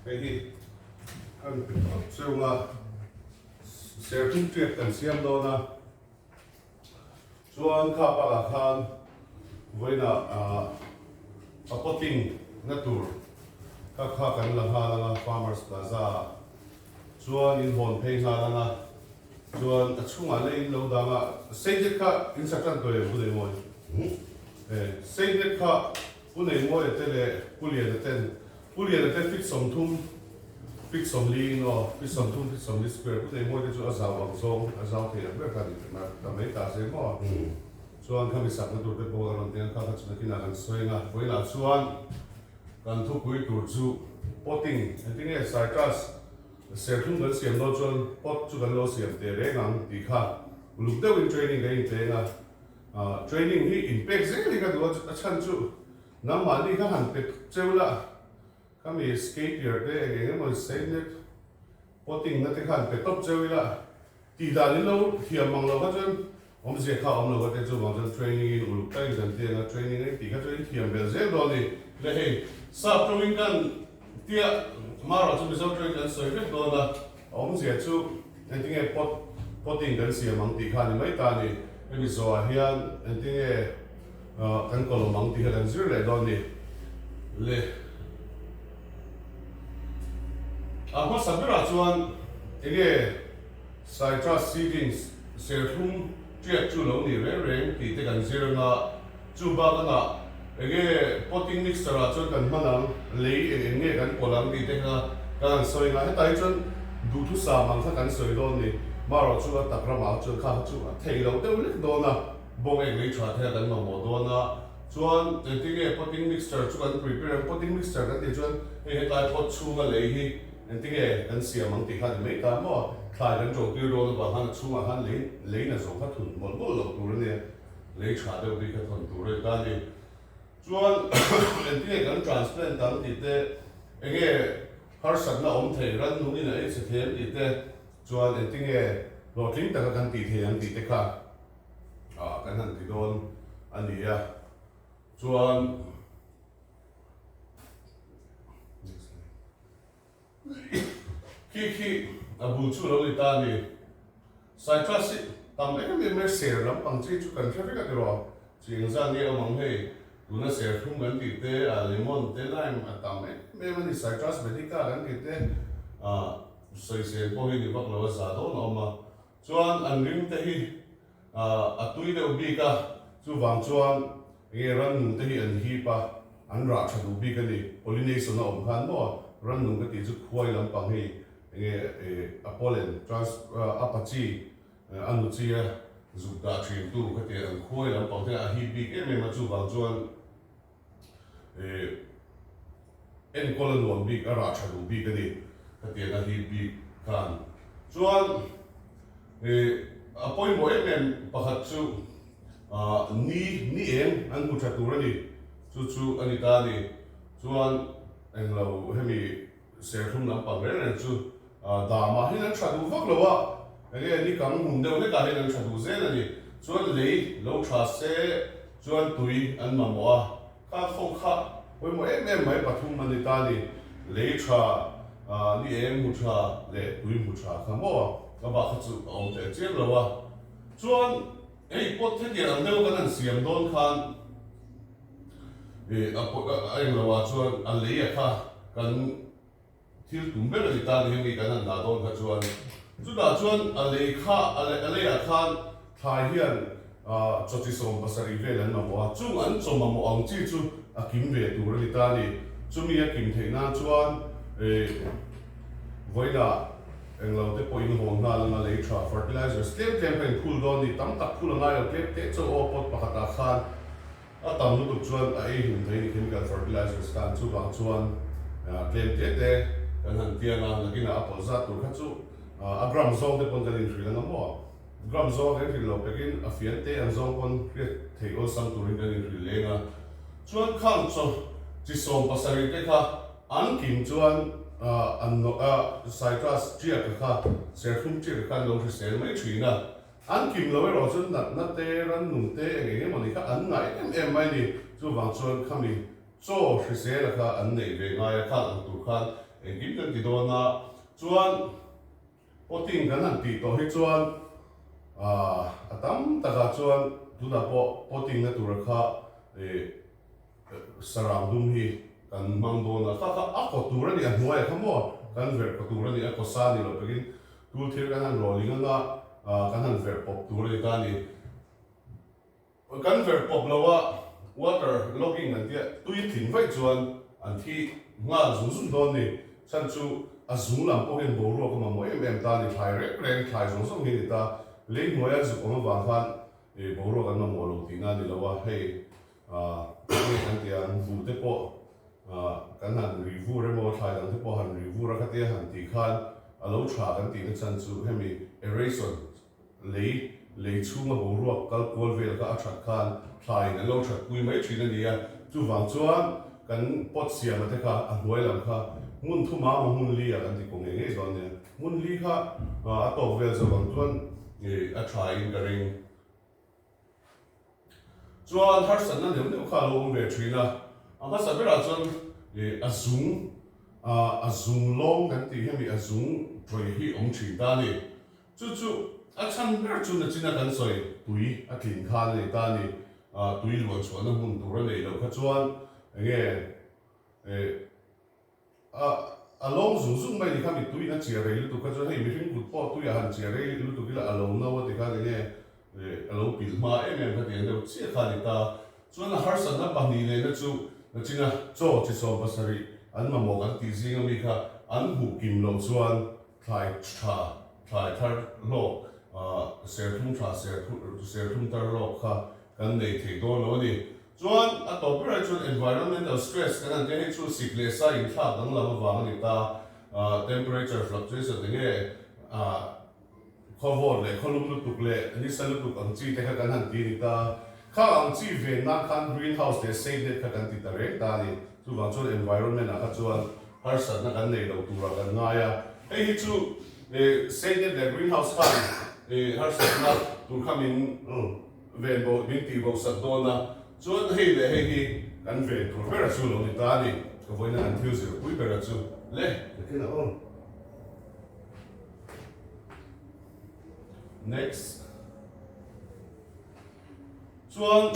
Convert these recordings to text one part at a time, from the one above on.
Cái ăn siêu mà Serthlum tiak kan siam do na chuan kha pa la khan voina a potting na tur kha kan la ha farmers plaza chuan in hon phei na na chuan a chunga le lo da ma sei kha in sa kan to le bu de moi sei kha bu nei moi te le pulia ten fix som thum fix som li no fix som thum fix som li square bu nei moi de chu a zaw the a ber ka ni ma ta mai ta se mo chuan kami sak na tur te bo ron ten kha chu kina kan soina voila chuan kan thu pui tur chu potting anting sarkas Serthlum kan siam do chuan pot chu kan lo siam te re ngang ti kha luk deuh in training kai te na training hi impact zeli ka do a chan chu nam ma ni kha han pe cheula kami skater te enge mo sainet potting na te khan pe top cheula ti da ni lo hiam mang lo ka chuan om je kha om lo ka te chu mang chuan training in uluk tai kan te na training ai ti kha chuan hiam bel zel do ni le hei sa trawing kan tia maro chu miso training kan soi ve do na om je chu anting potting kan siam mang ti kha ni mai ta ni emi zo a hian anting kan ko lo mang ti kan zir le do ni le Ako sabira chuan enge citrus seedlings Serthlum tiak chu lo ni re ti te kan zir na chu ba ka na enge potting mixture a chuan kan manang lei enge kan polang ti te ka kan soi nga hetai chuan du thu sa mang kha kan soi do ni maro chu a takra ma chu kha chu a thei lo deuh lek do na bong ek lei thwa the kan ma mo do na chuan enge potting mixture chu kan prepare potting mixture kan ti chuan hetai pot chu nga lei hi anting kan siam mang ti kha ni mai ta mo khai kan jo ti ro ba han chu ma han lei na zo kha thun mol mol lo tur ne lei thwa deuh ti kha thun tur re ta ni chuan anting kan transplant tam ti te enge harsa na om thei ran nu ni na e se them ti te chuan anting lo tling ta kan ti the an ti te kha kan han ti don ani ya chuan khi abu chu lo li ta ni citrus tam le ka me ser lam pang chi chu kan thari ka ro ching za ni amang hei tuna Serthlum kan ti te lemon te lime tam me mani citrus medica kan ti te soi sen po hi ni bak lo za do no ma chuan an rim te hi atui de ubi ka chu wang chuan nge ran te hi an hi pa an ra tha du bi ka ni pollination na om khan mo ran nu ka ti chu khuai lam pang hi nge pollen trans apachi anu chi zu da trim tu ka te an khuai lam pang te a hi bi ke me ma chu wang chuan en colon one big ara tha du bi ka ni ka te na hi bi khan chuan apoi mo em pakhat chu ni em an hu tha tur ani chu ani ta ni chuan en lo hemi Serthlum lam pang re chu da ma hin an tha du vak lo wa enge ni kam hum deuh le ka hin an tha du zel ani chuan lei lo tha se chuan tui an ma mo a ka phong kha poi mo em mai pathum ani ta ni lei tha ni em hu tha le tui hu tha kha mo ka ba kha chu om te chen lo wa chuan ei pot the ti ang deuh kan an siam don khan anh làว่าชวนอันเลี้ยค่ะกันที่ตุ้มเบลลิตานี่มีกันนั่นนาโดนค่ะชวนจุดน่ะชวนอันเลี้ยค่ะอันเลี้ยค่ะทายเฮียนจุดที่ส่งภาษาอีเวลันมาว่าจุอันส่งมาหมออังจีจุกิมเวตูเรลิตานี่จุมีกิมเทน่าชวนไว้ละเองเราได้ปอยน์หงนาลมาเลยค่ะ fertilizers เก็บเป็นคูลดอนนี่ตั้งตักคูลง่ายเก็บจะโอปอดปะตาขานตามรูปชวนไอ้หุ่นไทยนี่ chemical fertilizers การชูบางชวนเกมเตะกันหันเตียนะนักกินอัปเปิลซัดตัวขั้นชูกรัมซองได้ปนกันอินทรีย์แล้วมั้งกรัมซองได้ที่เราไปกินเฟียนเตะอันซองปนเรียกเทโอซัมตัวนี้กันอินทรีย์เลยนะชวนข้างชวนจิส่งภาษาอังกฤษค่ะอันกินชวนอันไซตรัสเจียกค่ะSerthlumเจียกค่ะลงที่เซลไม่ถึงนะอันกิมเราไว้รอจนนัดเตะรันนุ่มเตะอย่างเงี้ยมันนี่ค่ะอันไหนไม่นี่จู่บางชวนข้ามีโซ่ที่เสียแล้วค่ะอันไหนเวงไงค่ะอันตุกัน engkim kan ti do na chuan potting kan han ti to hi chuan atam taka chuan tuna potting na tur kha Serthlum hi kan hmang do na kha a ko tur ani a hnuai kha mo kan ver ko tur ani a ko sa ni lo pekin tul thir kan han rolling na kan han ver pop tur ani ta ni kan ver pop lawa water logging an tia tui thin vai chuan an thi nga zum don ni chan chu a zum lam po hen bo ro ko ma mo em ta ni thai reng thai zum hi ta le moya zu ko ma khan e bo ro kan ma mo lo ti na ni lawa hei kan tia bu te po kan han review re mo thai dan te po han review ra ka tia han ti khan a lo tha kan ti na chan chu hemi erason lấy chung mà bổ ruột các quân về các chặt khan thay nên lâu chặt quy mấy chuyện này à chú vàng chuan cần bớt xia mà thế cả anh nói làm cả muốn thu máu mà muốn lia anh thì cũng nghe rồi nè muốn lia cả tổ về rồi vàng chuan à thay cái ring chuan harsa nó nếu khá lâu về chuyện à harsa bây giờ chuan azung long kan ti hemi azung troi hi ong chi ta ni chu chan ber chu na china kan soi tui a thin khan le ta ni tui luan chuan na hun tur nei lo kha chuan nge long zum mai ni kha mi tui na chia rei lu tu kha chuan hei mi hring kut po tui a han chia rei lu tu kila alo na wa ti kha nge alo pil ma em kha ti ndo chia kha ni ta chuan harsa na pa ni le na chu na china cho chi so basari an ma mo kan ti zing mi kha an hu kim lo chuan thai thar lo Serthlum tra Serthlum tar lo kha kan nei thei do lo ni chuan a to per chuan environmental stress kan an te chu sickness a in thla dang la wa ni ta temperature fluctuation nge khovor le kholum lu tuk le ani salu tuk ang chi te kha kan han ti ni ta kha ang chi ve na kan greenhouse te say net kha kan ti ta re ta ni chu wang chuan environment a kha chuan harsa na kan nei lo tu ra kan nga ya hei hi chu say net le greenhouse khan harsa na tur khamin ven bo bin ti bo sat do na chuan hei le hei hi kan ve tur vera chu lo ni ta ni ko voina an thil zir pui bera chu le kena on next chuan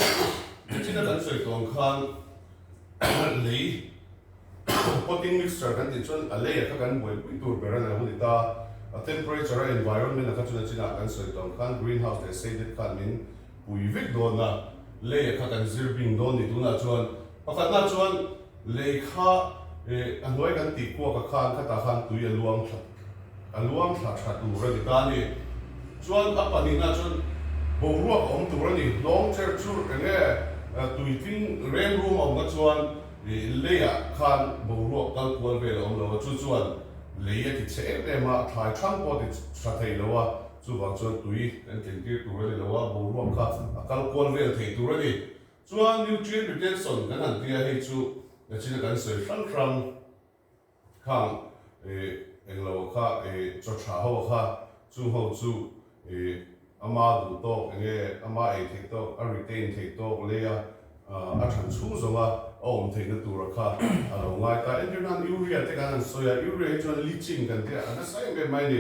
china kan soi tong khan lei potting mixture kan ti chuan a lei kha kan boi pui tur bera na hu ta a temperature environment ka chuna china kan soi tong khan greenhouse te say that kan min pui vek do na lei kha kan zir bing do ni tu na chuan pakhat na chuan lei kha anoi kan ti ko ka khan kha ta khan tui aluang thla tu ra ni ta ni chuan a pani na chuan bo ruak om tu ra ni long chair chu nge tui tin rem room om na chuan leia khan bo ruak kal kwal ve om lo chu chuan leia ki che ma thai thang po ti sa thei lo wa chu wang chuan tui kan ken ti tu ra ni lo wa bo ruak kha kal kwal ve thei tu ra ni chuan nutrient retention kan an tia hei chu na china kan soi frang khang englo kha cho tha ho kha chu ho chu ama du to nge ama thei to a retain thei to leia a than chu zonga om thei na tur kha alo ngai ta engineer urea te kan soya urea chuan leaching kan te ana sai me mai ni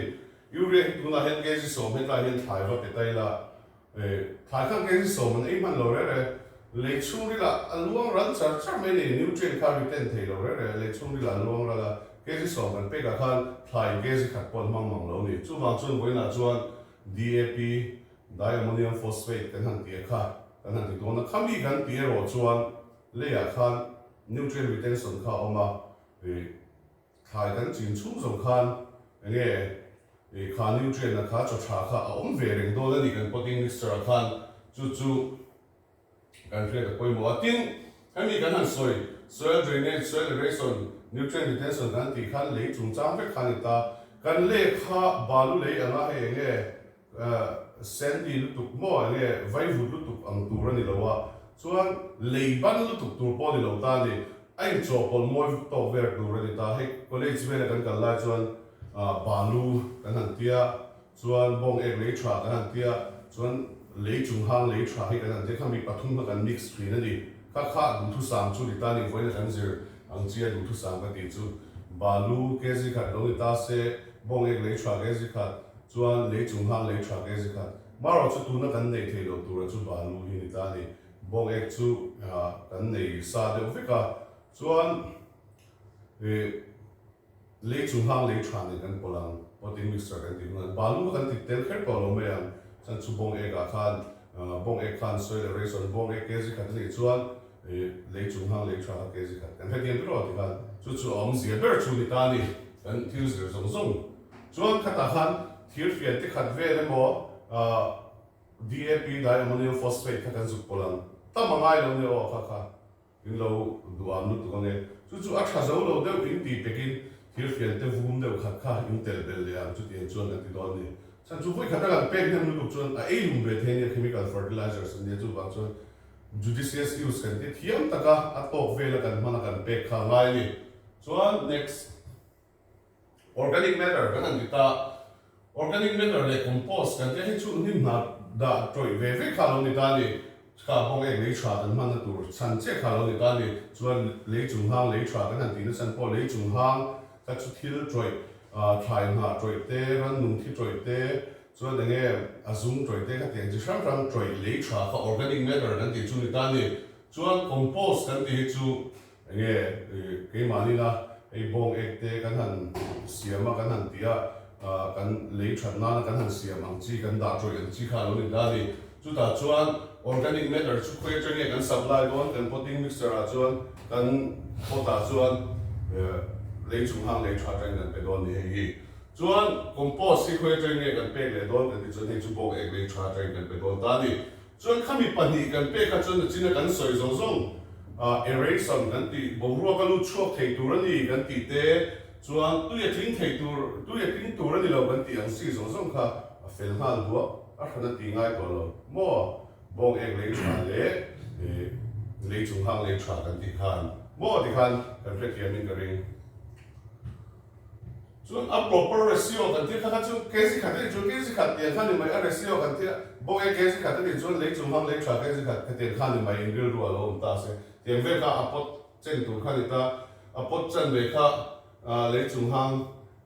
urea tu na hen ge si so me ta hen thai va te tai la thai khang ge si so man ei man lo re le chung ri la aluang ran char me ni nutrient kha retain thei lo re le chung ri la aluang la ge si so man pe ka khan thai ge si khat pon mang lo ni chu wang chuan boina chuan DAP diammonium phosphate kan han ti kha kan han ti do na khami kan ti ro chuan leia khan nutrient retention kha oma thai kan chin chung zo khan nge kha nutrient na kha cho tha kha om ve reng do ni kan potting mixture khan chu kan re ka poi mo atin khami kan han soil drainage soil erosion nutrient retention kan ti khan le chung chang ve khan ta kan le kha balu le anga he nge sandy lu tuk mo nge vai vu lu tuk ang tur ani lo wa chuan leiban lu tuk tur po ni lo ta ni ai cho pon moi to ver tur ani ta he college ve kan kal la chuan balu kan han tia chuan bong ek le thra kan han tia chuan le chung hang le thra he kan han te khami pathum kan mix thin ani kha du thu sam chu ni ta ni voina kan zir ang chia du thu sam ka ti chu balu ke zi khat lo ni ta se bong ek le chwa ke zi khat chuan le chung hang le chwa ke zi khat maro chu tu na kan nei thei lo tur chu balu hi ni ta ni bong ek chu kan nei sa de veka chuan le chung hang le chwa ni kan polang potting mixture kan ti na balu kan ti tel khet ko lo me ang chan chu bong ek a khan bong ek khan soil erosion bong ek ke zi khat ni chuan lấy chung hang lấy chua cái gì cả, cái này tiền rồi thì kan, chú ông gì ở chú đi ta đi, kan thiếu gì giống giống, chuan khát ta khan thiếu phiền thì khát về đấy mò, DAP diammonium phosphate khát kan giúp polang, ta mà ngay đâu nè khát khát, in lâu đồ ăn nút con này, chú ác khát dấu lâu đâu in đi Pekin thiếu phiền thì vùng đâu khát khát in tel bel đấy, chú tiền chuan cái đó nè, sang chú vui khát ta kan pek nem nút chuan, ai lùng về thế này chemical fertilizers nè chú bảo chuan judicious use kan ti thiam taka atok vela kan mana kan pek kha ngai ni chuan next organic matter kan an ta organic matter le compost kan te chu nim na da troi ve kha lo ni ta ni ka bong ek le chha kan mana tur chan che kha lo ni ta ni chuan le chung hang le chha kan an ti na san po le chung hang ka chu thil troi thai na troi te ran nung thi troi te chuan enge azung troi te ka tiang chi ram ram troi le tha kha organic matter kan ti chu ni ta ni chuan compost kan ti chu enge ke mani na ei bong ek te kan han siama kan han tia kan le that na kan han siam ang chi kan da troi an chi kha lo ni da ni chu ta chuan organic matter chu khoi chang kan supply don kan potting mixture a chuan kan pota chuan le chung hang le tha tang kan pe don ni hi chuan compost si khoi chang kan pe le don kan ti chuan hi chu bong ek le tha tang kan pe don ta ni chuan khami pani kan pe ka chuan china kan soi zong zong aeration kan ti boruwa kan lu chok thei tur ani kan ti te chuan tu ye tling thei tur ani lo kan ti ang si zong zong kha a fel hal huwa a khana ti ngai ko lo mo bong ek le tha le chung hang le tha kan ti khan mo ti khan kan pe ti min ka ring chuan a proper ratio kan ti kha chu kesi kha te chu kesi kha ti khan ni mai a ratio kan ti bong ek kesi kha te chuan le chung hang le tha kesi kha te khan ni mai in real ru lo ta se tiang ve ka apot chen tur khan ta apot chan ve kha le chung hang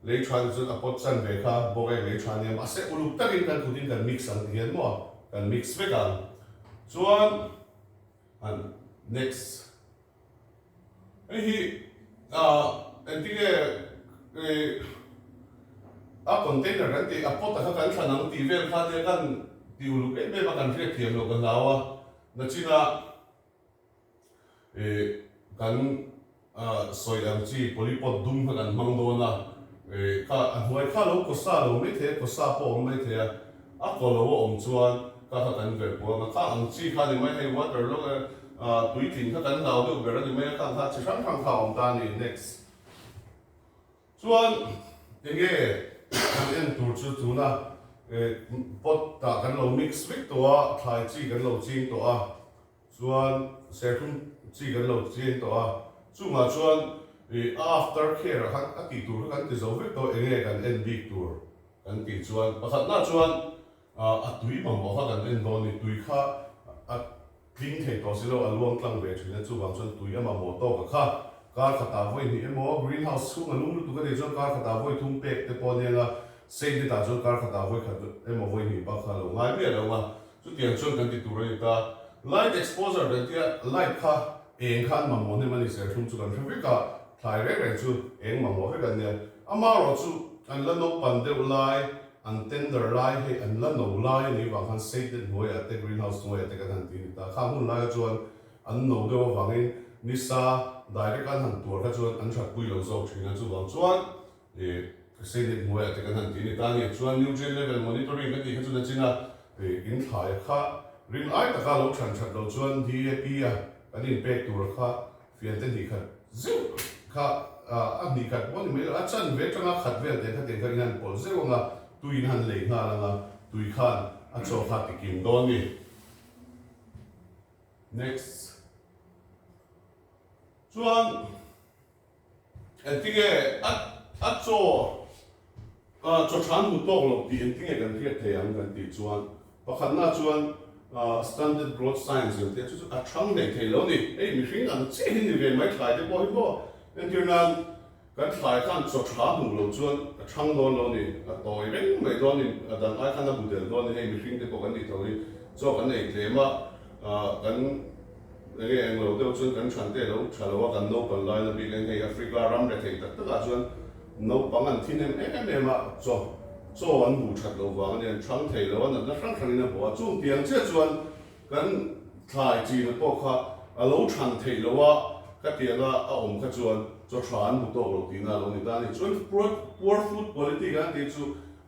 le tha chu apot chan ve kha bong ek le tha ni ma se ulu takin kan khutin kan mix ang ti hian mo kan mix ve kan chuan and next hi and ti a container kan ti apot ta kan thanang ti vel kha te kan ti ulu ke be ba kan rek thiam lo kan lawa na china kan soi ang chi polipot dum kan mang do na ka hoi kha lo ko sa lo me the ko sa po me the a ko lo om chuan ka kan ve po ma ka ang chi kha ni mai hei water lo tui tin kha kan lao do ver ni me ka kha chi sang khang kha om ta ni next chuan enge kan en tur chu tu na pot ta kan lo mix with to a thai chi kan lo ching to a chuan serthlum chi kan lo ching to a chunga chuan after care han a ti tur kan ti zo ve to enge kan en big tur kan ti chuan pakhat na chuan a tui ma mo kha kan en do ni tui kha a clean thei to silo a luang tlang ve thina chu wang chuan tui ama mo to ka kha kar khata voi ni emo greenhouse khu ngalung lu tu ka de chuan kar khata voi thum pek te po ne la sei ni ta chuan kar khata voi kha emo voi ni ba kha lo ngai me lo ma chu tiang chuan kan ti tur ni ta light exposure kan tia light kha eng khan ma mo ne mani se thum chu kan thwe ka thai re re chu eng ma mo ve kan ne ama ro chu an la no pan de ulai an tender lai he an la no lai ni wa khan sei de noi at the greenhouse noi at kan ti ta kha hun lai chuan an no de wa wangin ni sa direct an han tur ka chuan an that pui lo zo thina chu wang chuan sei de noi at kan ti ni ta ni chuan nutrient level monitoring ka ti ka chu na china in thai kha ring ai ta ka lo than that lo chuan DAP a kan in pek tur kha fian te ni kha zu kha a ni kha bon me a chan ve tanga khat ve te kha te ka in pol ze nga tui han le nga la tui khan a cho kha ti kim don ni next chuan antige a cho chan hu tok lo ti antige kan riat the ang kan ti chuan pakhat na chuan standard growth science te chu a thang nei the lo ni ei mi hring an che ni ve mai thlai te bo hi bo en tir nan kan thai khan cho tha mu lo chuan thang don lo ni a toi veng mai don ni a dang ai khan a budel don ni hei mi hring te ko kan ni thori cho kan nei tlema kan nge eng lo deuh chuan kan than te lo thalo kan no kan lai na bi kan hei Africa ram re thei tak tak a chuan no pangan thin em a cho an bu that lo wang ni thang thei lo an na thang thang na bo chu piang che chuan kan thai chi na ko kha a lo than thei lo wa ka tianga a om kha chuan cho than bu to lo tina lo ni ta ni chuan poor food quality kan ti chu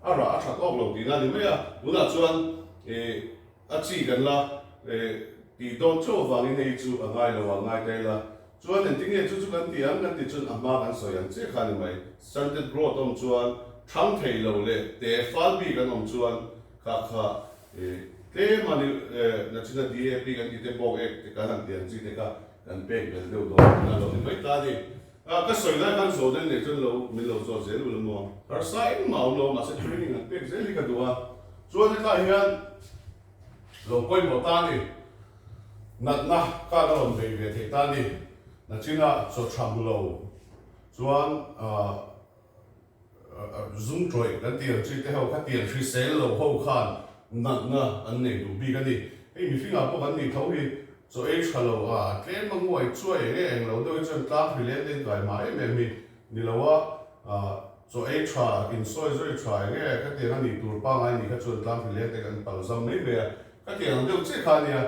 a ra a that ok lo tina ni me a una chuan a chi kan la ti don cho wang ni nei chu a ngai lo wa ngai te la chuan en tinge chu kan tiang kan ti chun amma kan so yang che khan mai stunted growth om chuan thang thei lo le te fal bi kan om chuan kha te mani na china DAP kan ti te bok ek te kan tiang chi te ka kan pek bel deuh do na lo ni mai ta ni ka soi lai kan so den ne chun lo min lo zo zel lo mo harsa in mau lo ma se training an pek zel ka duwa chuan ta hian lo koi mo ta ni nat na ka lo ve ve the ta ni na china so tham lo chuan zoom troi kan tiang chi te ho ka tiang thri sel lo ho khan nat na an nei du bi ka ni ei mi finga po kan ni tho hi so hello tlem mangoi chuai nge eng lo doi chuan tlang hrilen den kai mai mi ni lowa so in soi zoi try nge ka tiang ani tur pa ngai ni ka chuan tlang hrilen te kan pal zam mai ve ka tiang deuh che kha nia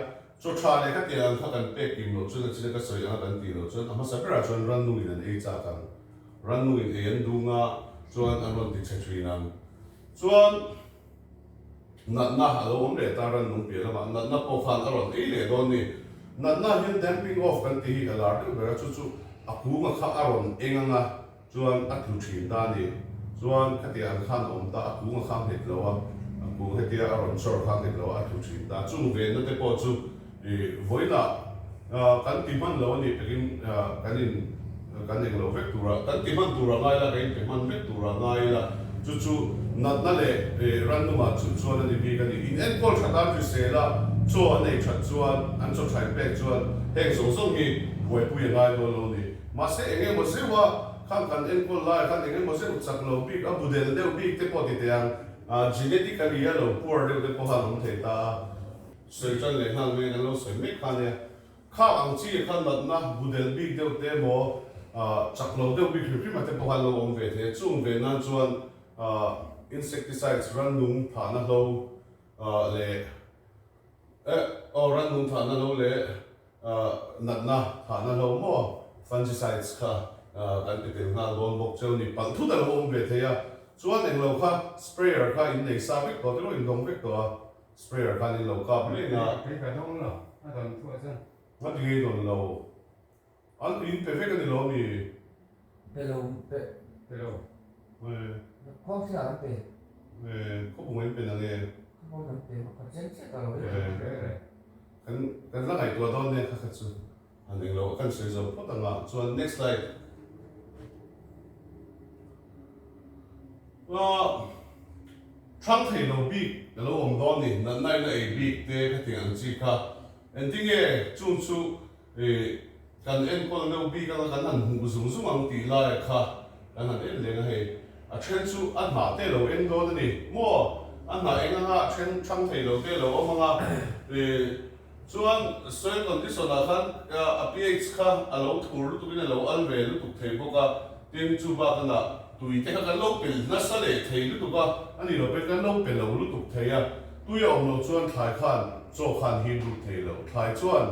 cho tha le ka tiang kha kan pe kim lo chuan chi ka soi a kan ti lo chuan ama sapera chuan ran nu in an ei cha kan ran nu in en du nga chuan an ron ti che thui nan chuan nat na alo om le ta ran nu pe la ma nat na po khan a ron ei le don ni nat na hian damping off kan ti hi alar de vera chu aku nga kha a ron enganga chuan a thu thin ta ni chuan ka ti an khan om ta aku nga khang het lo a aku he a ron chor khang het lo a thu thin ta chu ve na te po chu voina kan ti man lo ni pekin kan eng lo vek tura kan ti man tura ngai la kan ti man vek tura ngai la chu nat na le ran nu ma chuan ani bi kan in en kol thata tu se la cho an nei that chuan an cho thai pe chuan heng song hi hoi pui ngai do lo ni ma se enge mo se wa khan kan en kol lai khan enge mo se chak lo bi a budel deu bi te po ti te ang genetically ya lo poor deu te po ha lo the ta soi chan le hang me lo soi me khan ya kha ang chi khan nat na budel bi deu te mo chak lo deu bi phri ma te po ha lo om ve the chung ve nan chuan insecticides ran nung tha na lo le ran nung tha na lo le nat na tha na lo mo fungicides kha kan ti tin nga lon bok cheu ni pal thu da lo om ve the ya chuan eng lo kha sprayer kha in nei sa vek ko te lo in dong vek to sprayer kha ni lo ka ble na cái phải đông rồi, nó còn thua chân. ma ti don lo an in pe vek ni lo mi Pero, không thể làm được, ko bu ngai pe na nge không làm được, còn chân chết rồi. kan la ngai to don ne kha chu an eng lo kan se zo po ta nga chuan next slide thang thei lo bi lo om don ni na nai na e bi te ka ti an chi kha en ti nge chung chu kan en ko lo bi ka kan an hu zum zum ang ti la kha kan an en le nga he a chen chu an ma te lo en do ni mo an ma en nga chen thang thei lo te lo om nga chuan soil condition a khan a pH kha a lo thur tu bin lo al ve lu tu thei bo ka tin chu ba kana tui te ka lo pel na sa le thei lu tu ba ani lo pe kan lo pel lo lu tu thei ya tu ya om lo chuan thai khan cho khan hi lu thei lo thai chuan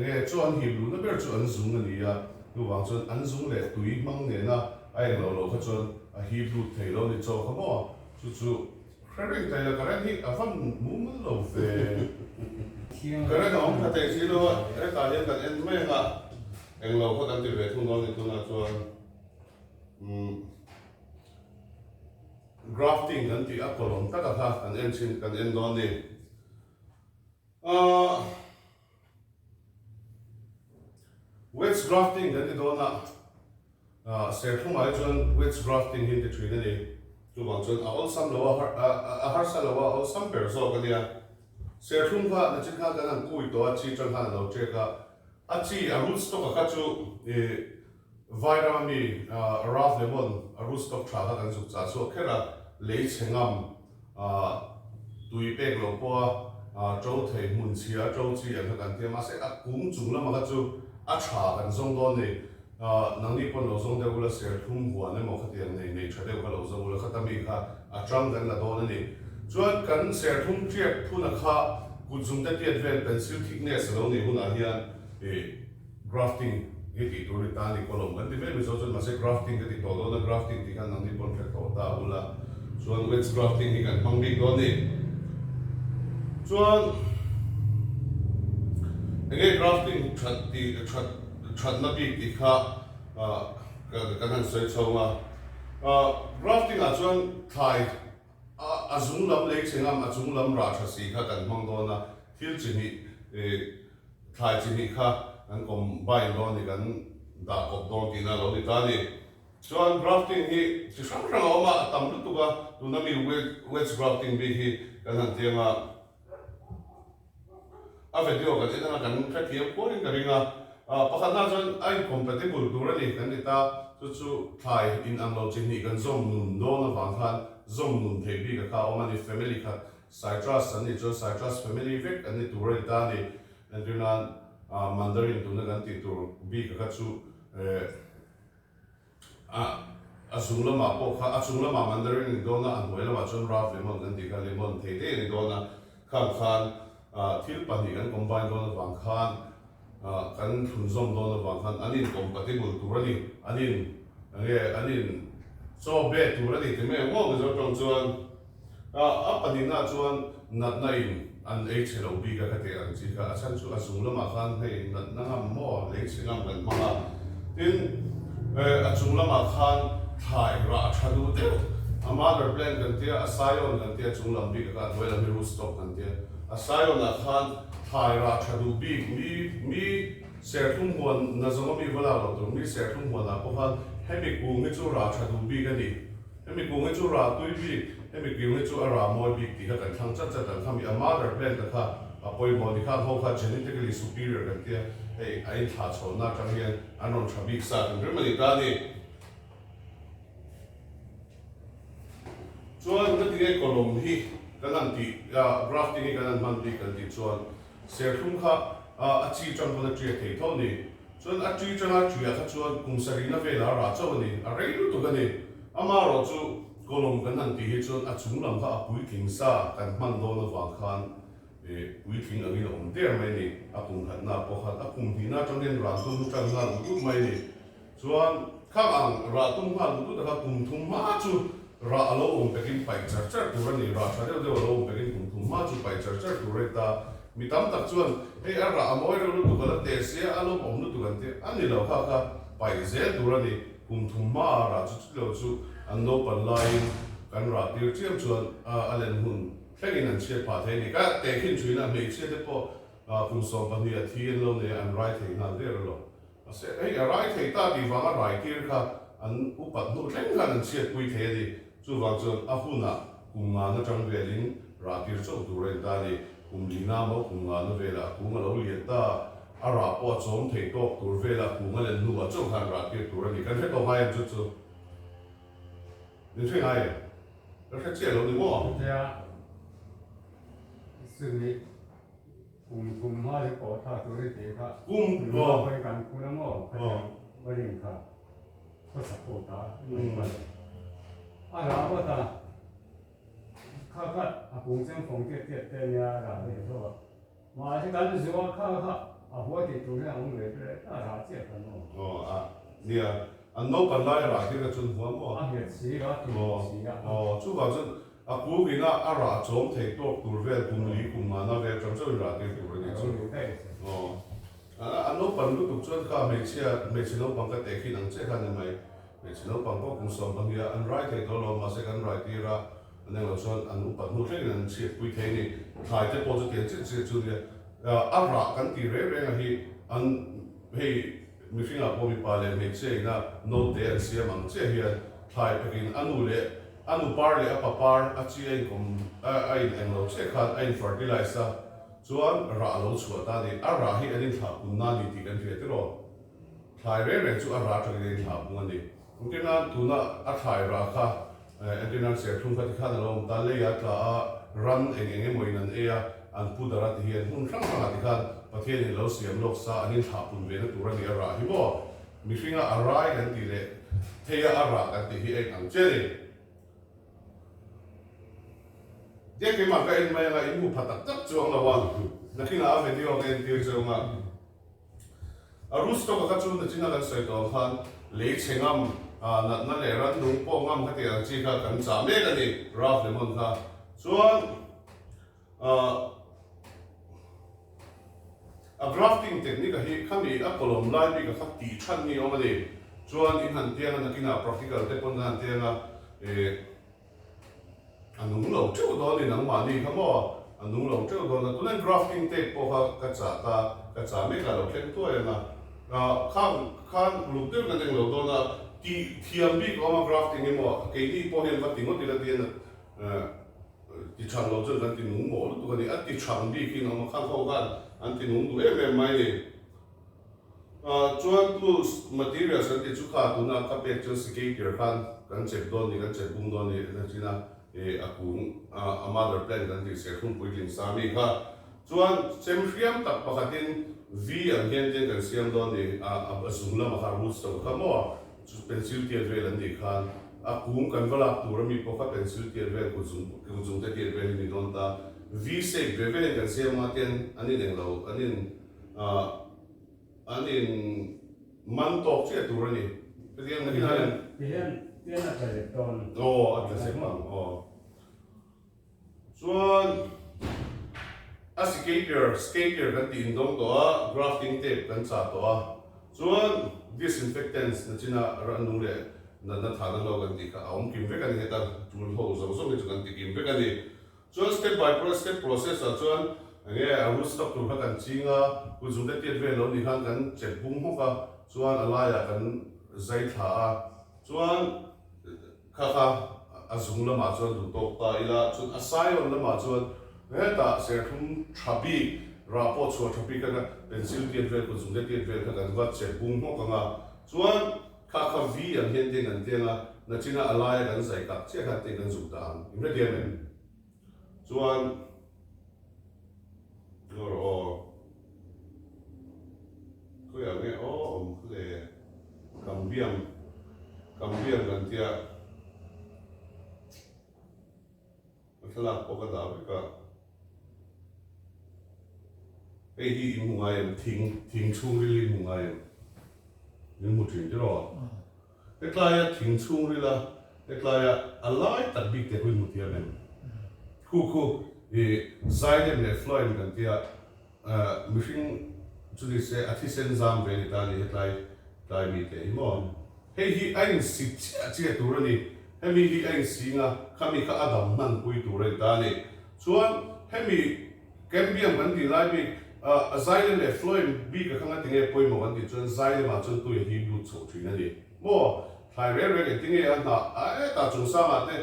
nge chuan hi lu na ber chu an zung ani ya tu wang chuan an zung le tui mang ne na ai lo kha chuan a hi lu thei lo ni cho kha mo chu khring tai la karan hi a fan mu lo ve cái đó ông phải xí luôn, cái cá nhân cần em mấy ngà, em lâu có đăng ký về thung lũng thì tôi nói cho grafting cần thì áp dụng tất cả các cần em xin cần em đó đi, wedge grafting cần thì đó là Serthlum eizawn wedge grafting hiện tại chuyện này, chú bảo cho all some lâu harsa lâu all some bear so cái này Serthlum kha na chikha kan ang kui to chi chang han lo che ka a chi a roots to ka chu vitamin raf lemon rootstock thla kan suk cha so khera lei chengam tui pek lo po trâu thei mun chia trâu chi an kan te ma se a kum chung lama ka chu a tha kan zong don ni nang ni pon lo zong de ula serthlum huan emo khatiang nei thade ka lo zong ula khatami kha a tram kan la don ni chuan kan serthlum tiak phuna kha kuchum te tiat vel pencil thickness lo ni huna hian grafting cái tỷ tuổi ta thì có lòng vấn đề về số chân mà sẽ grafting cái tỷ tuổi đó là grafting thì kan nang đi pon phép tổ ta ula chuan wedge grafting thì kan mang đi đó ni chuan cái grafting chặt na bị thì kha cái hàng sợi sâu mà grafting à chuan thai azung lam lấy chengam azung lam ra chasi kha kan mang đó na thil chini thai chini kha an combine đó thì kan da cop đó thì na lo ni ta ni chuan grafting hi chi sang sang awma tam lu tu ka tu na mi wedge grafting bi hi kan han tianga a video kan ina kan kha thiam ko ring ka ringa pakhat na chuan ai compatible tur ani kan ni ta chu thai in ang lo chin ni kan zom nun do na wang khan zom nun thei bi ka kha awma ni family kha citrus ani chu citrus family vek ani tur ani ta ni anduna Mandarin tu na kan ti tur bi ka chu asung lama po kha asung lama Mandarin do na an hoi lama chun raf lemon kan ti ka lemon thei te ni do na kham khan thil pani kan combine do na wang khan kan thun zom do na wang khan anin compatible tur ani anin so be tur ani te me ngo ga zo tong chuan a pani na chuan nat na in an ei chelo bi ka te an chi ka asan chu asung lama khan hei nat na ngam mo lei chingam kan ma tin achung lama khan thai ra thadu te a mother plant kan te a sayon kan te chung lam bi ka hoi lam rootstock kan te a sayon na khan thai ra thadu bi mi serthlum huan na zoma mi wala lo tu mi serthlum huan na ko khan hemi ku ngi chu ra thadu bi ka ni hemi ku ngi chu ra tui bi hemi ku ngi chu ara moi bi ti ka kan thang chat chat kan khami a mother plant ka kha a poi mo ni kha ho kha genetically superior kan te ei ai tha chho na tang hian anon thabik sa kan remani ta ni chuan ka ti kolom hi kanan ti grafting hi kanan man ti kan ti chuan serthlum kha a chi chang pona tri thei tho ni chuan a chi chang a tri kha chuan kum sarina vela ra chaw ni a reilu tu kan ni ama ro chu kolom kanan ti hi chuan a chung lam kha a pui thing sa kan man do na wa khan pui thing angin om ter mai ni a kum khat na po khat a kum hi na chang den ra tum chang na tu mai ni chuan kha ang ra tum kha tu ta kum thum ma chu ra alo om pekin pai char char tur ni ra chha de alo om pekin kum thum ma chu pai char char tur ta mi tam tak chuan ei a ra amoi ro tu ka te se alo om nu tu kan te ani lo kha pai zel tur ni kum thum ma ra chu lo chu an no pan line kan ra tir chiam chuan alen hun thlengin an che pa thei ni ka te khin chuina me che de po kum som pan ni a thien lo ne an right thei na de lo ase ei a right thei ta di wanga rai tir kha an upat nu thleng khan an che pui thei di chu wang chuan a huna kum nga na tang velin ra tir chau tur ren ta ni kum li na mo kum nga na vela kum lo lian ta a ra po chom thei tok tur vela kum alen nu a chau khan ra tir tur ni kan he to mai chu chu你吹哪里？要开这楼的么？对啊，是你cùng hai cái cổ thà tôi đi thì cả phải cần cũng lắm mà phải phải nhìn cả có sắp cổ ta nhưng mà là có ta khá cũng xem phong tiết tên nhà là để thôi mà cái cái gì mà khá hội thì tôi là ông người đấy là chết rồi你啊，no本来啦，这个春风么？是啊，主要是古边啦，总提多多veel公里公嘛，那个漳州啦，这多的就no本路读专科，每次no本个地区能这看你咪，每次no本个公上本呀，安 right 提到咯，嘛是安 right 啲啦，那个说安no本路这个人切规睇你，睇只波就点这就的，啦，跟地热热去安嘿。mi finga po mi pale me che na no te an sia mang che hian thai pekin anu par le apa par a chi ai kom a in englo che khan a in fertilizer chuan ra lo chhuat ta ni a ra hi anin tha kun na ni ti kan hre te ro thai re chu ara ta le tha bu ni ke na tu na a thai ra kha engineer Serthlum kha tikha na lom ta le ya tla a run eng moi nan e a an pu dara ti hian hun sang sang tikha pathian ni lo siam lok sa anin tha pun ve na tu ra ni ara hi bo mi hringa arai kan ti le thei ara kan ti hi ek ang che ni dia ke ma ka in mai nga in mu phatak tak chuang la wan na kina a video ngen ti chuang ma arus to ka chu na china kan sai to khan le chengam na le ran nu po ngam ka ti ang chi ka kan cha me ka ni raf le mon kha chuan a grafting technique hi khami a kolom lai bi ka khak ti than ni om ani chuan in han tiang na kina practical te pon han tiang anung lo chu do ni nang ma ni khamo anung lo chu do na tulen grafting te po ka cha me ka lo khen to ya na khan lu te ka deng lo do na ti thiam bi ko ma grafting ni mo ke ni po hen va tingo ti la ti na ti chang lo chen kan ti nung mo lu tu ka ni a ti chang bi ki no ma khan ko kan an ti nung du em mai ni chuan tu materials kan ti chu kha tu na ka pek chu skater khan kan chep do ni kan chep bung do ni na china akung a mother plant kan ti Serthlum puiling sami kha chuan chem hriam tak pakhatin v an hian ten kan siam do ni a sungla ma har roots to kha mo chu pencil ti vel an ni khan akung kan valak tu rami po kha pencil ti vel ku zum te ti vel ni don ta v shape ve ve kan siam ma ten ani deng lo anin man tok che tu rani petiang na hian Tiyan na kaya ton. at la sepang chuan a skater kan ti indong to a grafting tape kan cha to a chuan disinfectants na china ranung le na thana lo kan ti ka aum kim ve kan heta tul ho so ni kan ti kim ve kan ni chuan step by step process a chuan nge a ru stop tu kan chinga ku zum te tiat ve lo ni khan kan chep bung ho ka chuan alaya kan zai tha a chuan kha azung lama chuan du tok ta ila chuan asayon lama chuan ta Serthlum thabi rapo chu thabi ka pencil tiat ve ku zum te tiat ve ka kan va chep bung ho ka nga chuan kha vi an hian ding an tenga na china alaya kan zai ka che kha te kan zum ta imre diamen chuan ko ya nge le cambiam kan tia thla po ka da ka ei hi mungai thing chung ri mungai ni mu thin ro te klaya thing chung ri la te klaya alai tak big te hui mu tia men ku zaiden le floin kan tia mishing chu ni se athi sen zam ve ni ta ni hetlai mi te mo hei hi ain si che tu ra ni hemi hi ain si nga khami kha adam nan pui tu ra ta ni chuan hemi cambium kan ti lai bi a zaiden le floin bi ka khanga tinge poi mo kan ti chuan zaiden ma chun tu hi lu chu thin ani mo thai re ke tinge an na ta chu sa ma te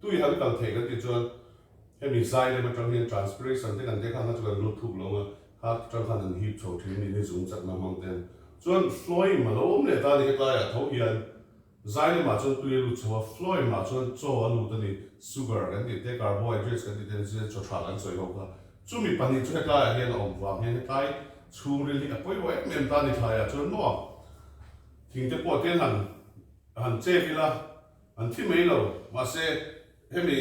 tu hi han kal the kan ti chuan hemi zaiden ma tang hian transpiration te kan te khanga chu kan lu thu lo nga ha tang khan an hi chu thin ni zum chak na mang ten chuan floin ma lo le ta ni ka ya tho hian zaiden ma chun tu ye lu chu floin ma chun cho alu ta ni sugar kan ti te carbohydrates kan ti ten se cho tha kan soi ho ka chumi pani chu ka ya hian om wa hian kai chung ri li a poi wa mem ta ni thaya chun no thing te po ten han che kila an thi mai lo ma se hemi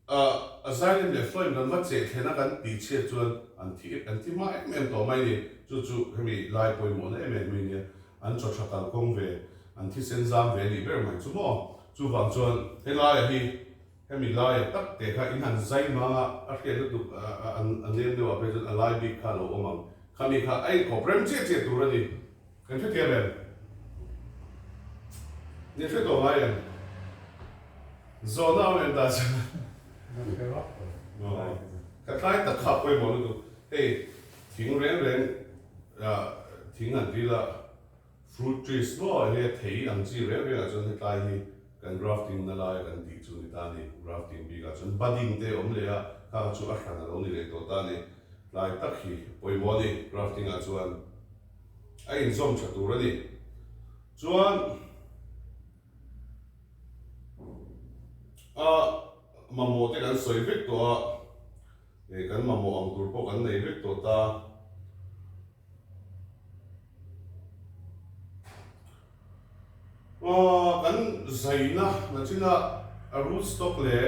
a zaiden le floin kan va che thena kan ti che chuan an thi ma mem to mai ni chu hemi lai poi mo na mem ni an cho thakal kong ve an thi sen zam ve ni ber mai chu mo chu wang chuan he lai hi hemi lai tak te kha in han zai ma a ke lu an ne no a present a lai bi kha lo omang khami kha ai ko prem che tu ra ni kan the te ben ni fe to mai zawn na men da ka kai ta kha poi mo lu hey thing ren thing an ti la fruit trees no he thei ang chi re a chon he tai hi kan grafting na la kan ti chu ni ta ni grafting bi ga chon budding te om le a ka chu a khana lo ni le to ta ni lai tak hi poi mo ni grafting a chuan a in zom cha tu ra ni chuan mamo te kan soi vek to e kan mamo ang tur po kan nei vek to ta kan zaina na china a root stock le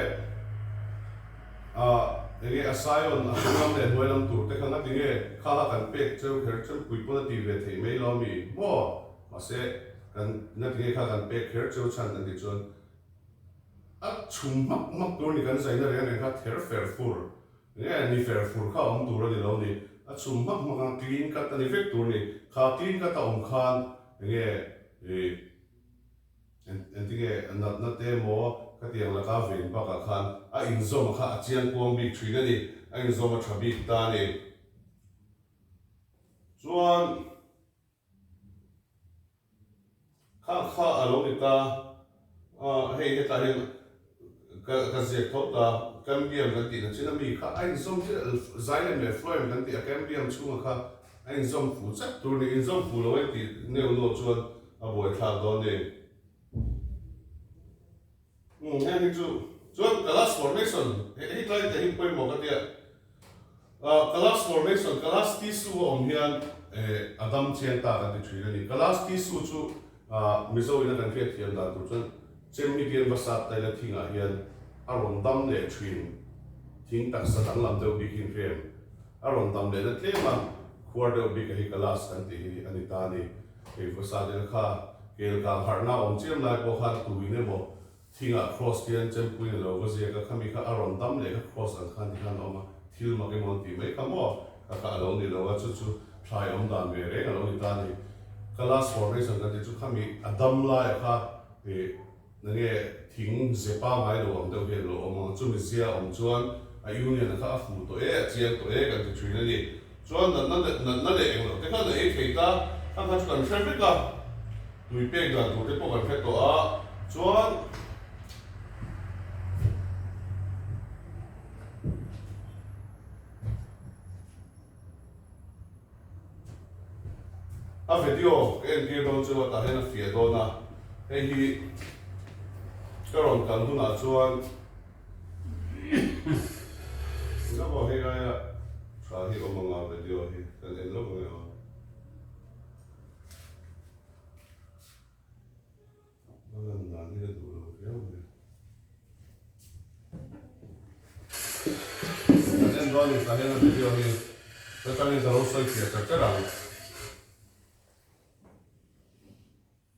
enge asayon ang le hnuailam tur te khanga tinge khala kan pek cheu kher chem pui pona ti ve thei mai lo mi mo ma se kan na tinge kha kan pek kher cheu chan an ti chon a chum mak tur ni kan zaina re kha ther fer fur nge ni fer fur kha om tur ni lo ni a chum mak clean cut ani vek tur ni kha clean cut om khan nge en tinge na te mo ka tiang la ka ven ba ka khan a in zom kha a chian pom big three ni a in zom a thabi ta ni chuan kha alo ni ta hei heta hen ka zek thot ta cambium kan ti na china mi kha a in zom che zailem le floem kan ti a cambium chunga kha a in zom fu chak tur ni in zom fu lo ti neu no chuan a boi thla do ni Hang chu class formation he try to him point mo ka tia class formation class ti su om hian adam chen ta ka ti thri ni class ti su chu mizo ina kan fe thiam da tu chen chem mi pian basat ta la thinga hian a ron dam le thrin thing tak sa dang lam deu bi kin frem a ron dam le na tlema khwar deu bi ka hi class kan ti ani ta ni e basat le kha kel ka harna om chem lai ko khan tu ne mo thinga cross pian chem pui lo go zia ka khami kha aron dam le ka cross an khan khan oma thil ma ke mon ti mai ka mo ka lo ni lo wa chu try om dan ve re ka lo ni ta ni class formation ka ti chu khami adam la kha e nge thing zepa mai lo om deu he lo om chu mi zia om chuan a union kha fu to chiang to ka ti thui ni chuan na le eng lo te kha na e thei ta ka chu kan traffic ka tui pe ga tu te po kan phe to a chuan a video en ti ron chu ta hen a fia do na hei hi ka ron kan tu na chuan na bo hei ga ya sa hi o manga video hi kan en lo nge na ni da du lo ya en do ni ta hen video hi ta ta ni da ro sai fia ta ra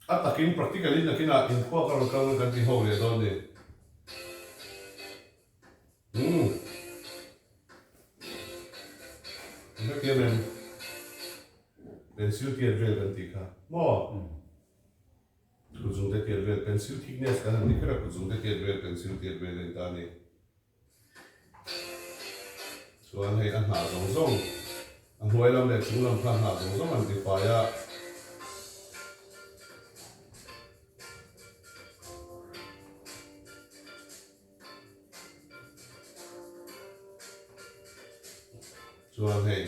atakin practically na kina in kwa ka kan ti ho le don de na ke men pencil ti vel kan ti kha mo ku zung de ti vel pencil thickness kan ni kra ku zung de ti vel pencil ti vel le ta ni so an hei an ha zong an huai lam le chung lam khan ha zong an ti pa ya chuan hei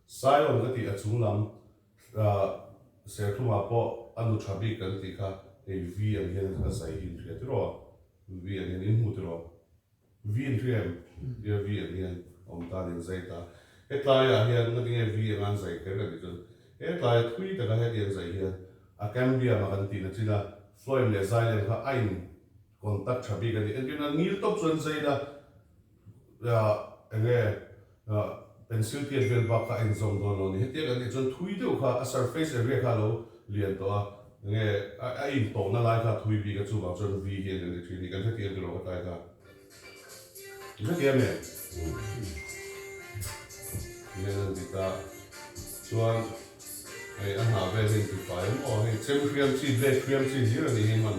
Serthlum ka ti a chung lam Serthlum a po anu thabi kan ti kha hei v an hian ka sai hin thria ti ro v an hian in mu ti ro v in thriam dia v an hian om ta nin zai ta hetlai a hian na tinge v an zai ka ka ti chun hetlai thui ta ka he tian zai hian a cambia ma kan ti na china floim le zai le kha ain contact thabi ka ni en kin ngil top chun zai da enge pencil ti vel ba ka en zong don lo ni he tian ni chun thui deu kha a surface area kha lo lian to a nge a in to na lai kha thui bi ka chu ba chun v hian ni thri ni kan the tian lo ka tai ka ni tian me ni di ta chuan ai an ha ve hin ti fa o he chem kriam chi ve kriam chi hi ni hi man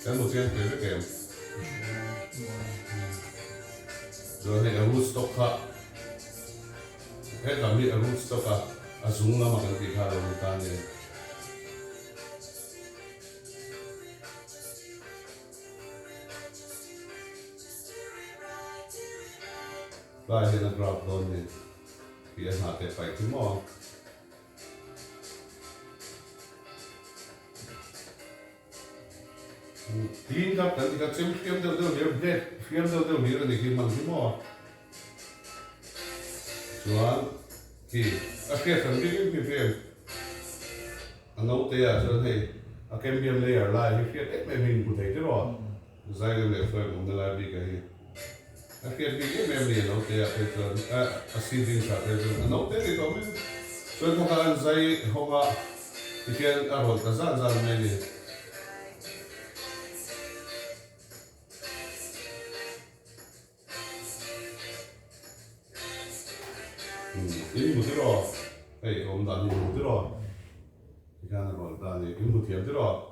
kan mo chen pe ke rồi hay là root stock ha hết là mi root stock à zoom là mà cái gì ha rồi ta này lại là graph đó này ปีอาหารแต่ไปที่หม้อทีนครับแต่ที่เขาเชื่อมเชื่อมเดียวเดียวเด็ดเชื่อมเดียวเดียวนี้เราได้กินมันที่หม้อส่วนที่อาเกสันที่มีเพียงอันนู้นเตะส่วนที่อาเกมเบียมเลยอะไรที่เพียงไม่มีกุฏิที่รอใจกันเลยเฟิร์มนั่นแหละบีกันที่อาเกมบีก็ไม่มีอันนู้นเตะเป็นส่วนอาศิดินสัตว์เป็นส่วนอันนู้นเตะที่ตัวมันส่วนของการใจของว่าที่เพียงอารมณ์กระซ่าไม่มีini muter rå, om det är muter rå, det kan vara det är muter muter rå.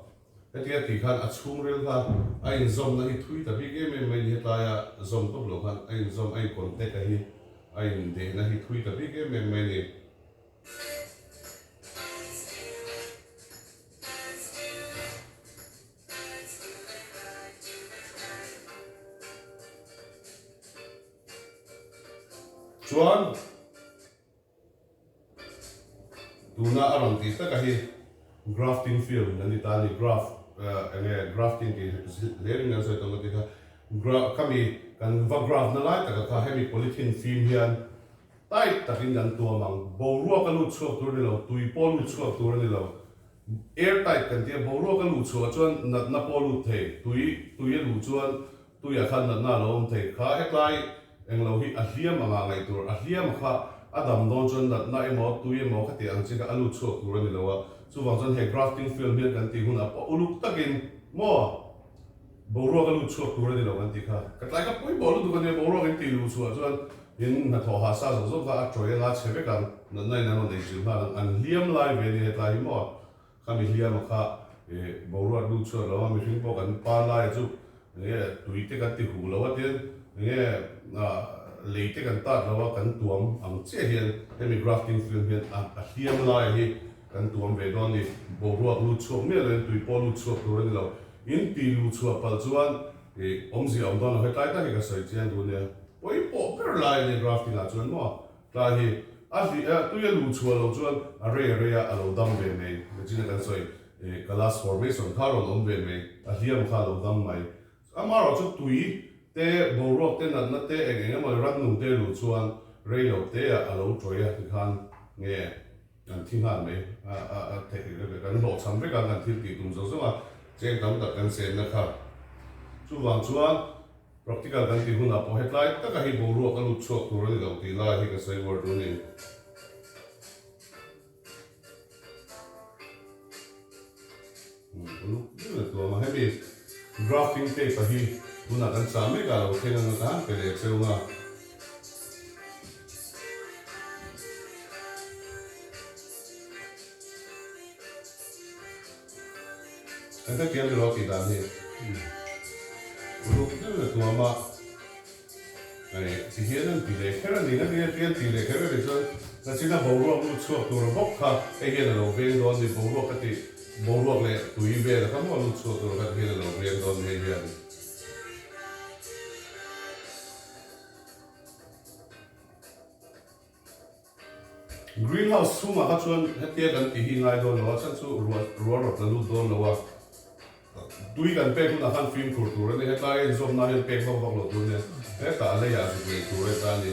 Det är att det kan att skumrel kan en zoom när hit skjuta bygge med hit la jag zoom på bloggen en zoom en kontek hit en det när hit skjuta bygge med det. Chuan tuna aron ti ta kahi grafting film nani tani grafting ki learning na so to ti ka kami kan va graph na lai ta ka hemi polythene film hian tai takin dan to mang bo ro ka lu chok tur ni lo tui pol lu chok tur ni lo air tight kan ti bo ro ka lu chok chuan na pol lu the tui lu chuan tui a khan na lo om the kha heklai eng lo hi a hliam anga ngai tur a hliam kha adam don chon dat na emo tu emo khati ang chika alu chok tur ni lawa chu wang chon he grafting film hian kan ti hun a uluk takin mo boro ka lu chok tur ni lawa kan ti kha ka tlai ka poi bolo du kan ne boro kan ti lu chu chuan in na tho ha sa zo ka troi la cheve kan na nai na no nei chu ma an hliam lai ve ni he tlai mo kha mi hliam kha boro lu chu lawa mi hring po kan pa lai chu nge tuite kan ti hu lawa ten nge leite kan ta lawa kan tuam ang che hian hemi grafting film hian a hiam lai hi kan tuam ve don ni bo ruak lu chok me le tui po lu chok tur ni lo in ti lu chua pal chuan om zi om don he tai ta hi ka sai chian du ne poi po per lai ni grafting la chuan mo ta hi a hi tu ye lu chua lo chuan a re a lo dam ve me me chin kan soi class formation kharo lom ve me a hiam kha lo dam mai amaro chu tui te borok te na te eng mo ran nu te lu chuan rail te a lo troi a khan nge an thing han me a te kan lo cham ve kan thil ti tum zo zo a cheng tam tak kan sen na kha chu wang chuan practical kan ti hun a po hetlai ta ka hi borok ka lu chok tur ni lo ti la hi ka sai word ni lu ni to ma hebi grafting te pa hi Buna kan sami kalau kena ngatahan pede seunga. Ada kian dulu kita ni. Ulu tu tu ama. Sihiran tidak kira ni kan dia kian tidak kira itu. Nacina bawa ulu cuak tu robok ha. Kian lo beng don di bawa kati bawa le tu ibe. Kamu ulu cuak tu robok kian lo beng don ni dia. Greenhouse suma ka chuan hetia kan ti hi ngai don lo chan chu ruar rot lu don lo wa dui kan pe kun akan film kur tur ne hetai zom na hen pe bok bok lo tu ne he ta le ya su ke tur ta ni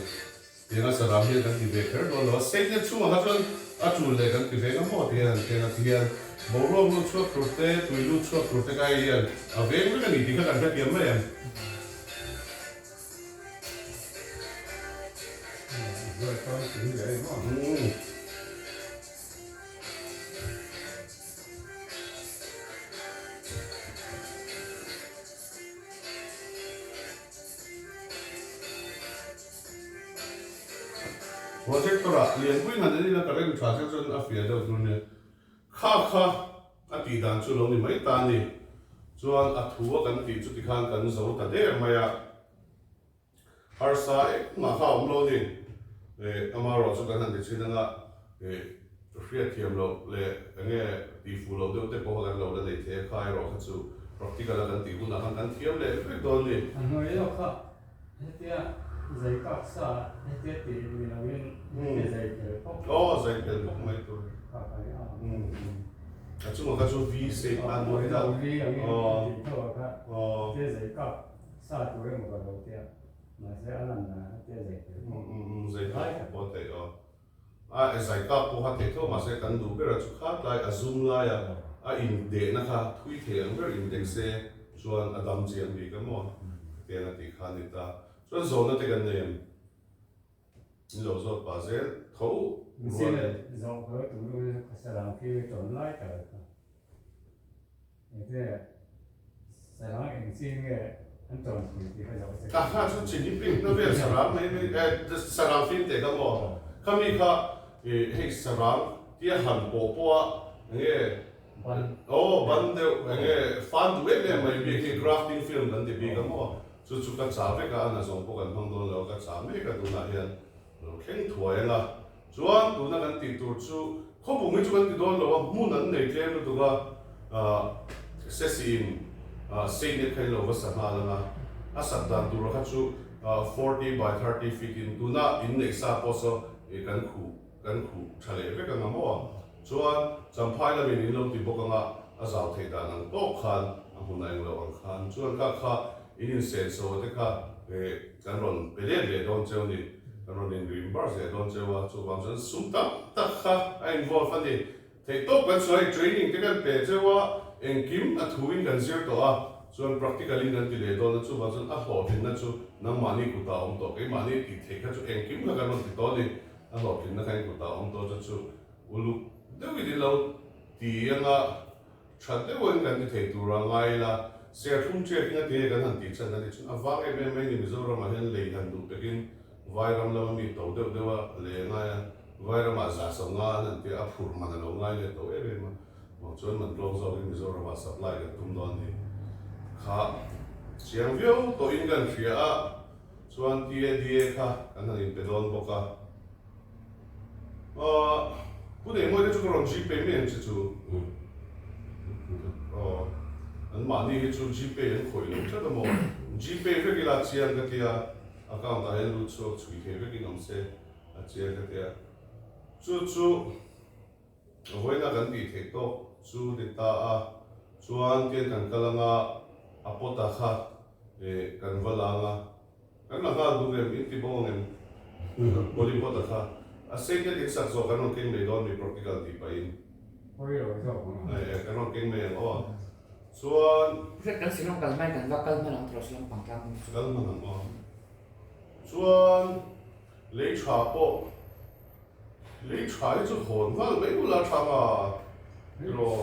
ye na sa ram he kan ti be kher don lo se ne suma ka chuan a chu le kan ti be na mo ti an ke na ti an bo ro lu chu tur te tu lu chu tur te kai yan a ve ngi kan ni ti ka kan ta piam me yan Project tora lian kuin han ni na karen cha cha chon a fia do tu ne kha a ti dan chu lo ni mai ta ni chuan a thu kan ti chu ti khan kan zo ta de maya harsa ma kha om lo ni amaro chu kan han de chin na fia thiam lo le nge ti fu lo de te po kan lo le the khai ro kha chu practical kan ti hun han kan thiam le don ni an hoi lo kha hetia dây cắt sa tiết thì mình là nguyên dây cái tóc dạy cái lúc mấy tuổi cả cái chúng ta cho vi sẽ ăn mỗi đó vi là nguyên thì thôi cái dây cắt sa tuổi một cái đầu tiên mà sẽ ăn là cái dây dạy cái có thể dạy các cô hát thể thôi mà sẽ cần đủ cái là chút khác lại zoom lại in để nó khác thui thiện với index sẽ chuan adam chiang đi cái mỏ tiền là tỷ khá nít ta chuan zone nó thì gần này lâu rồi bà sẽ thấu xin là dòng có tụi tôi sẽ làm khi chọn lại cả thế sẽ nói anh xin nghe anh chọn thì phải dòng sẽ cả hai chút chỉ nhịp nó về saram này saram phim để cái mỏ kami kha hey saram tia hàn bộ po nghe ban đều nghe fan duet này mày bị cái crafting film gần thì bị cái mỏ chút chút cái giá với cái anh dùng bộ gần phong đồ cái giá mấy cái đồ này hiện khen thua là chuan đồ này gần thì đồ chú không bùng mấy chú gần thì đồ là muốn ăn này cái nó đồ sẽ xin xây dựng cái lô cái sản phẩm là sản phẩm đồ là chú 40 by 30 feet in đồ na in này sa poso gần khu trả lời với cái ngắm hoa chuan chẳng phải là mình lông thì bốc cái giáo thầy đàn anh tốt khan anh hôm nay lâu anh khan chuan các kha in sen số thế cả cáiron bây giờ để đón chơi đi cái ron in green bar để đón chơi vào chuan chúng sum tắc kha anh involve anh đi thầy tốt cái số training cái bé chơi vào anh kim thuin cái gì đó chuan practically nên thì để đón chuan chúng họ thì nên chuan nằm mani cụ tao ông tổ cái mani thì thầy cái chuan anh kim là cái ron thì đó đi anh họ thì nên cái cụ tao ông tổ cho chuan ulu đâu đi lâu thì anh chặt đấy vẫn cái thầy tu ra ngay là Serthlum chơi cái này cái thằng tí chân này chúng vác em mấy người rồi mà hiện lấy hàng đủ cái vai ram làm mi tàu đều đều lấy ngay vai ram mà giả sống ngay nên thì áp phur mà nó ngay lấy tàu em mà cho nên mình long rồi mình rồi mà supply cái tum đó thì khá chiang view to in gần phía chuan die khá anh thằng in pedon boka cụ thể mỗi cái chỗ còn GP miền chứ chú anh mà đi chú GP anh khỏi luôn chắc là một GP với cái là chiang cái tia account này lúc số chui cái với cái nông xe chiang cái tia chú với là gần đi thế to chú đi ta chú anh cái cần cái là apota khác để cần vào là cái là cái đúng em ít thì bao em body apota khác xây cái tiếng sắc rồi cái nó kinh mấy đòn bị practical thì phải ôi rồi cái nó kinh mấy chuan rất cần xin ông cần may cần và cần mà làm trò xin bằng cam cần mà làm chuan lấy trà bộ lấy trà chứ hồn vào mấy bữa là trà mà rồi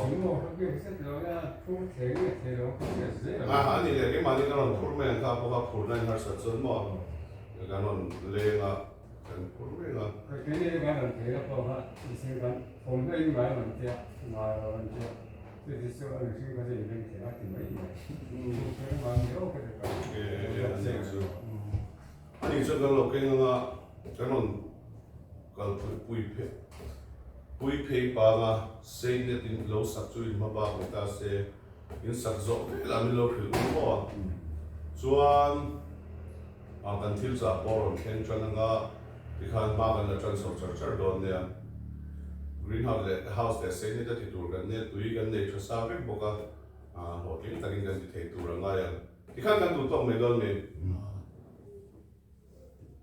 anh đi cái mà đi cái nó phun mấy anh ta có phun này harsa zawn mà cái nó lấy cần phun mấy là cái này cái này thì nó có cái gì cái phun cái gì mà tiak mà tiak thì số anh xin cái gì cái tiak thì mấy cái mà nhiều cái anh đi cho cái lô cái nó cái bùi phê ba xây nên tin lâu sắc chui mà ba người ta sẽ in sắc rõ cái là mình lâu hiểu đúng không chuan cần thil giả bỏ khen cho nó thì khán ba cái là chân sầu chở đòn này greenhouse để xây nên thì tủ gần này tùy gần này cho sao cái bộ cái họ kiếm ta cái gần thì thấy tủ rằng ngay thì khán cần tủ tông mấy đòn này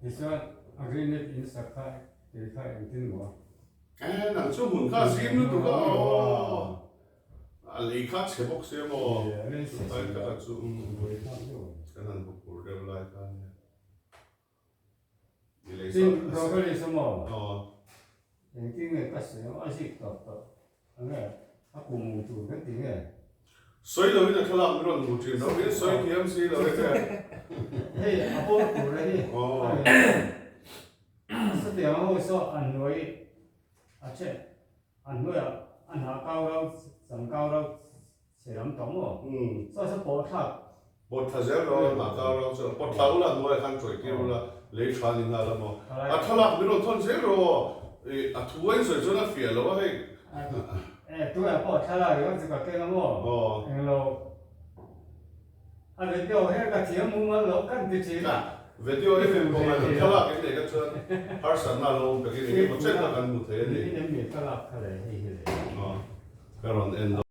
thì sao agreement in sắc khai thì khai anh tin mua nằm chỗ muốn khá xí nữa tụi có lấy khá chế bốc xe mà tay cả chú cái này bốc bột đều lại cái tin rồi cái gì mà những cái người ta sử dụng gì tập anh ấy cùng chủ cái tiếng này xoay rồi bây giờ làm cái đoạn một chuyện đó biết xoay thì em xí rồi cái hey apo của đây sao tiếng hồi sau anh nói chứ anh nói anh hạ cao đâu sẵn cao đâu sẽ làm tổng rồi sao sẽ bột thật dễ rồi mà cao đâu chứ bột thấu là nuôi khăn chuối kêu là lấy trà đi nào là mà tháo lạc mình thon dễ rồi thu anh rồi cho nó phiền rồi hay tôi là bỏ tháo lạc rồi chỉ có cái lắm rồi anh lâu anh đến đâu hết cả tiếng muốn lâu cân thì chỉ là video ni film ko man thala ke le ka chuan harsa na lo ka ke ni mo chen ta kan mu theนี่ ni ยังมีตลาดทะเลให้เลย karon end